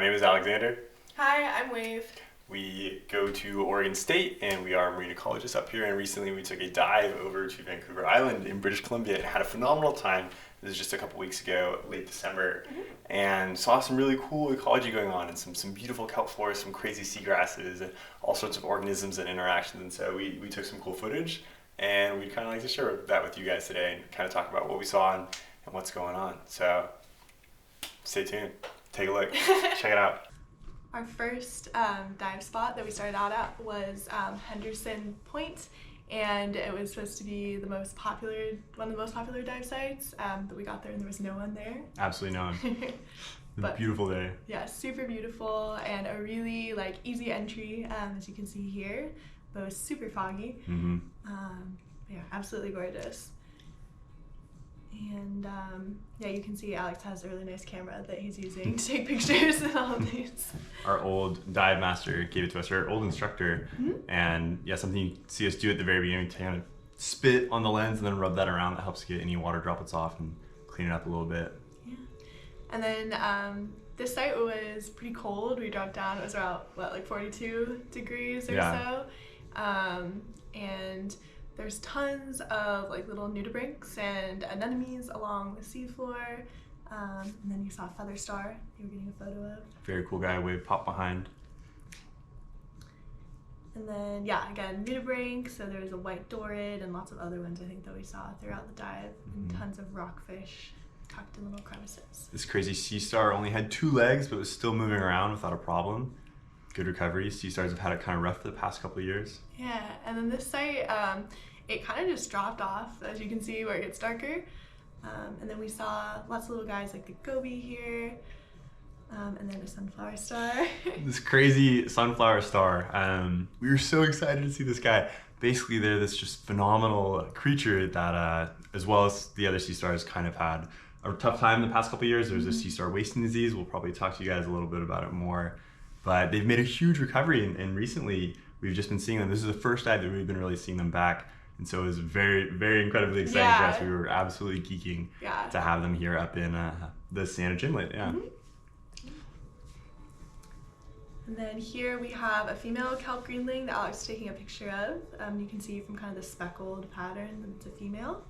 My name is Alexander. Hi, I'm Wave. We go to Oregon State and we are marine ecologists up here, and recently we took a dive over to Vancouver Island in British Columbia and had a phenomenal time. This was just a couple weeks ago, late December, and saw some really cool ecology going on and some beautiful kelp forests, some crazy seagrasses, and all sorts of organisms and interactions. And so we took some cool footage, and we'd kind of like to share that with you guys today and kind of talk about what we saw and what's going on. So stay tuned, take a look, check it out. Our first dive spot that we started out at was Henderson Point, and it was supposed to be one of the most popular dive sites, but we got there and there was no one there. Absolutely no one. But beautiful day. Yeah, super beautiful and a really easy entry, as you can see here, but it was super foggy. Yeah, absolutely gorgeous. And you can see Alex has a really nice camera that he's using to take pictures and all of these. Our old dive master gave it to us, our old instructor, and something you see us do at the very beginning, to kind of spit on the lens and then rub that around. That helps get any water droplets off and clean it up a little bit. Yeah. And then this site was pretty cold. We dropped down, it was about 42 degrees or so. And there's tons of little nudibranchs and anemones along the seafloor. And then you saw a feather star you were getting a photo of. Very cool guy, Wave popped behind. And then, again, nudibranch. So there was a white dorid and lots of other ones I think that we saw throughout the dive. And tons of rockfish tucked in little crevices. This crazy sea star only had 2 legs, but was still moving around without a problem. Good recovery. Sea stars have had it kind of rough for the past couple of years. Yeah, and then this site, it kind of just dropped off, as you can see, where it gets darker. And then we saw lots of little guys like the goby here, and then a sunflower star. This crazy sunflower star. We were so excited to see this guy. Basically, they're this just phenomenal creature that, as well as the other sea stars, kind of had a tough time the past couple of years. There's a sea star wasting disease. We'll probably talk to you guys a little bit about it more. But they've made a huge recovery, and recently we've just been seeing them. This is the first dive that we've been really seeing them back. And so it was very, very incredibly exciting for us. We were absolutely geeking to have them here up in the Saanich Inlet. Yeah. And then here we have a female kelp greenling that Alex is taking a picture of. You can see from kind of the speckled pattern that it's a female.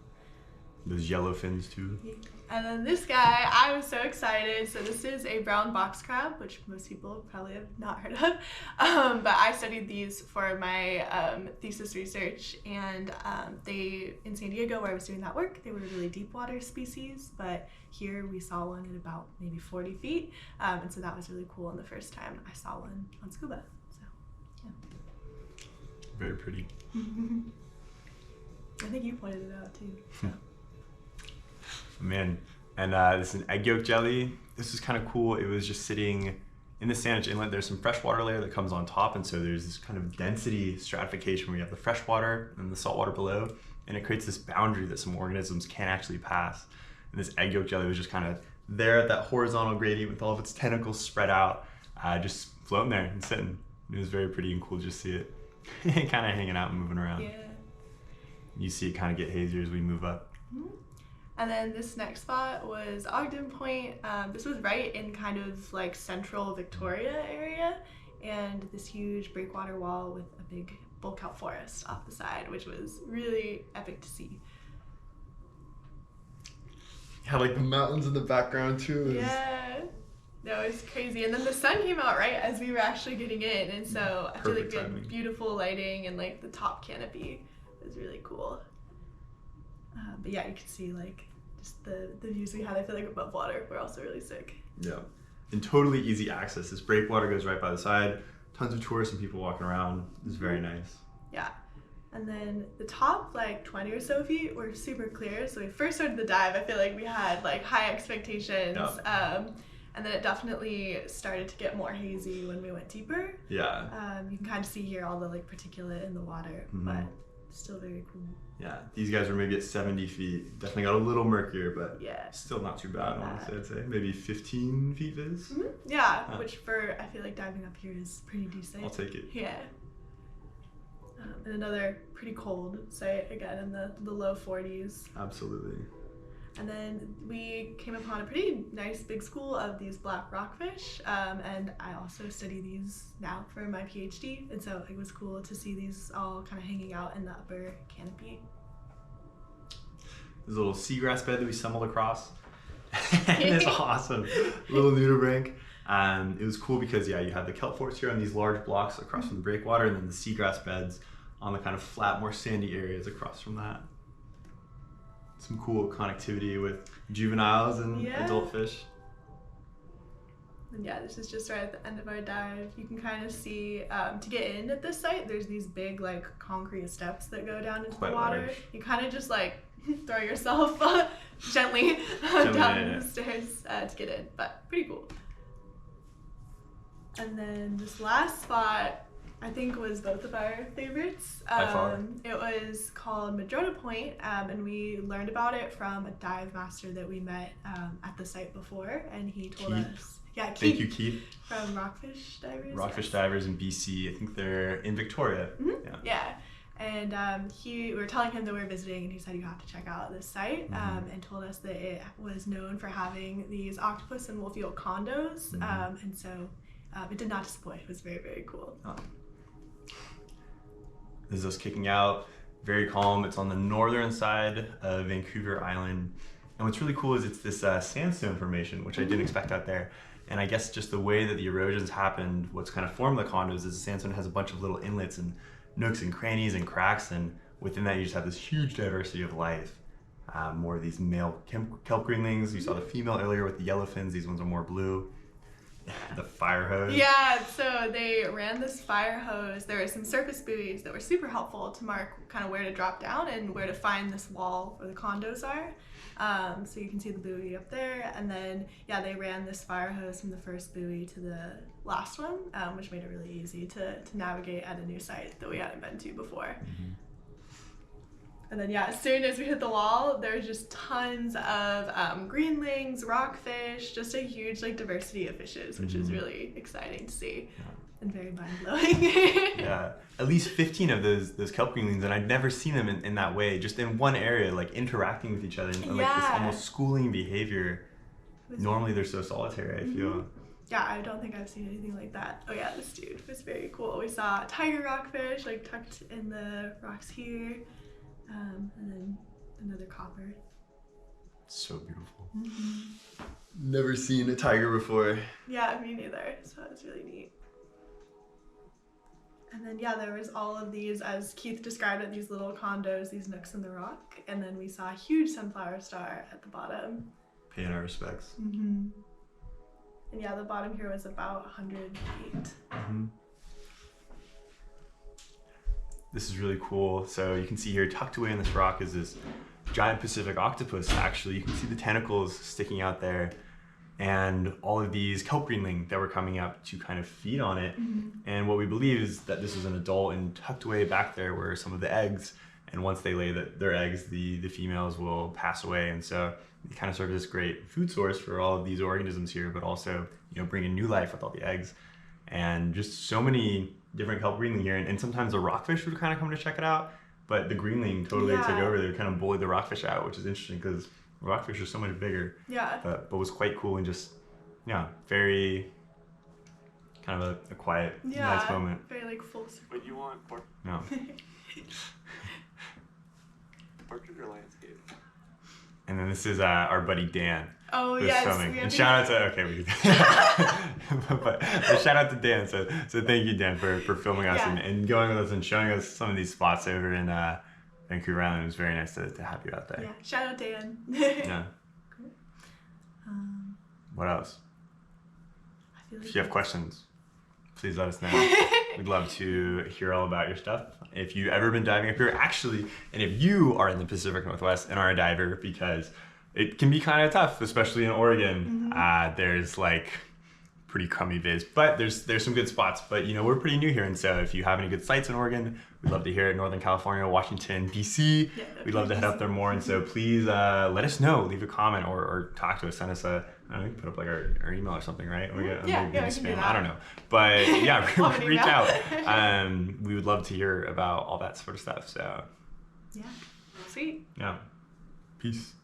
Those yellow fins too. And then this guy, I was so excited. So this is a brown box crab, which most people probably have not heard of. But I studied these for my thesis research, and they, in San Diego where I was doing that work, they were really deep water species, but here we saw one at about maybe 40 feet. And so that was really cool, and the first time I saw one on scuba. So, yeah. Very pretty. I think you pointed it out too. So. Man, and this is an egg yolk jelly. This is kind of cool. It was just sitting in the Saanich Inlet. There's some freshwater layer that comes on top, and so there's this kind of density stratification where you have the freshwater and the saltwater below, and it creates this boundary that some organisms can't actually pass. And this egg yolk jelly was just kind of there at that horizontal gradient with all of its tentacles spread out, just floating there and sitting. It was very pretty and cool to just see it kind of hanging out and moving around. Yeah. You see it kind of get hazier as we move up. And then this next spot was Ogden Point. This was right in kind of central Victoria area, and this huge breakwater wall with a big bull kelp forest off the side, which was really epic to see. Yeah, the mountains in the background too. Yeah. No, it was crazy. And then the sun came out right as we were actually getting in, and so I feel like we had beautiful lighting, and the top canopy was really cool. But yeah, you can see just the views we had, I feel above water were also really sick. Yeah, and totally easy access. This breakwater goes right by the side. Tons of tourists and people walking around. It's very nice. Yeah, and then the top 20 or so feet were super clear. So when we first started the dive, I feel we had high expectations. And then it definitely started to get more hazy when we went deeper. Yeah. You can kind of see here all the particulate in the water, but still very cool. Yeah, these guys were maybe at 70 feet. Definitely got a little murkier, but still not too bad, honestly, I'd say. Maybe 15 feet viz? Yeah, which I feel diving up here is pretty decent. I'll take it. Yeah. And another pretty cold site, again, in the low 40s. Absolutely. And then we came upon a pretty nice big school of these black rockfish, and I also study these now for my PhD, and so it was cool to see these all kind of hanging out in the upper canopy. There's a little seagrass bed that we stumbled across. And this awesome little nudibranch. It was cool because you had the kelp forest here on these large blocks across from the breakwater, and then the seagrass beds on the kind of flat, more sandy areas across from that. Some cool connectivity with juveniles and adult fish. And yeah, this is just right at the end of our dive. You can kind of see, to get in at this site, there's these big like concrete steps that go down into the water. Large. You kind of just like throw yourself gently down the stairs to get in, but pretty cool. And then this last spot, I think, was both of our favorites. By far. It was called Madrona Point, and we learned about it from a dive master that we met at the site before, and he told us. Yeah, Keith. Thank you, Keith. From Rockfish Divers. Rockfish Divers in BC. I think they're in Victoria. Mm-hmm. Yeah. And we were telling him that we were visiting, and he said, you have to check out this site, and told us that it was known for having these octopus and wolf eel condos, and so it did not disappoint. It was very, very cool. Oh. This is us kicking out, very calm. It's on the northern side of Vancouver Island. And what's really cool is it's this sandstone formation, which I didn't expect out there. And I guess just the way that the erosions happened, what's kind of formed the condos is the sandstone has a bunch of little inlets and nooks and crannies and cracks. And within that, you just have this huge diversity of life. More of these male kelp greenlings. You saw the female earlier with the yellow fins. These ones are more blue. The fire hose. Yeah, so they ran this fire hose. There were some surface buoys that were super helpful to mark kind of where to drop down and where to find this wall where the condos are. So you can see the buoy up there. And then, they ran this fire hose from the first buoy to the last one, which made it really easy to navigate at a new site that we hadn't been to before. Mm-hmm. And then, as soon as we hit the wall, there's just tons of greenlings, rockfish, just a huge diversity of fishes, which is really exciting to see and very mind-blowing. Yeah, at least 15 of those kelp greenlings, and I'd never seen them in that way, just in one area, interacting with each other, and this almost schooling behavior. Normally they're so solitary, I feel. Yeah, I don't think I've seen anything like that. Oh yeah, this dude was very cool. We saw tiger rockfish tucked in the rocks here. And then another copper. So beautiful. Mm-hmm. Never seen a tiger before. Yeah, me neither. So it was really neat. And then there was all of these, as Keith described it, these little condos, these nooks in the rock. And then we saw a huge sunflower star at the bottom. Paying our respects. Mm-hmm. And the bottom here was about 100 feet. Mm-hmm. This is really cool. So you can see here, tucked away in this rock is this giant Pacific octopus, actually. You can see the tentacles sticking out there and all of these kelp greenling that were coming up to kind of feed on it. Mm-hmm. And what we believe is that this is an adult, and tucked away back there were some of the eggs. And once they lay their eggs, the females will pass away. And so they kind of serve as this great food source for all of these organisms here, but also, bring in new life with all the eggs. And just so many different kelp greenling here, and sometimes the rockfish would kind of come to check it out, but the greenling totally took over. They would kind of bully the rockfish out, which is interesting because rockfish are so much bigger. Yeah. But was quite cool and just very kind of a quiet, nice moment. Very full circle. What you want, portrait? No. Portrait or landscape? And then this is our buddy Dan. Oh yes, filming. And shout out to but shout out to Dan. So thank you, Dan, for filming us and going with us and showing us some of these spots over in Vancouver Island. It was very nice to have you out there. Yeah, shout out Dan. Yeah. Cool. What else? I feel if you have questions, please let us know. We'd love to hear all about your stuff. If you've ever been diving up here, actually, and if you are in the Pacific Northwest and are a diver, because it can be kind of tough, especially in Oregon. Mm-hmm. There's pretty crummy viz, but there's some good spots. But we're pretty new here, and so if you have any good sites in Oregon, we'd love to hear it. Northern California, Washington, BC, we'd love to head up there more. And so please let us know, leave a comment or talk to us, send us a, I don't know, put up our email or something, right? We get spam. I don't know, but reach out. We would love to hear about all that sort of stuff. So yeah, sweet. Yeah, peace.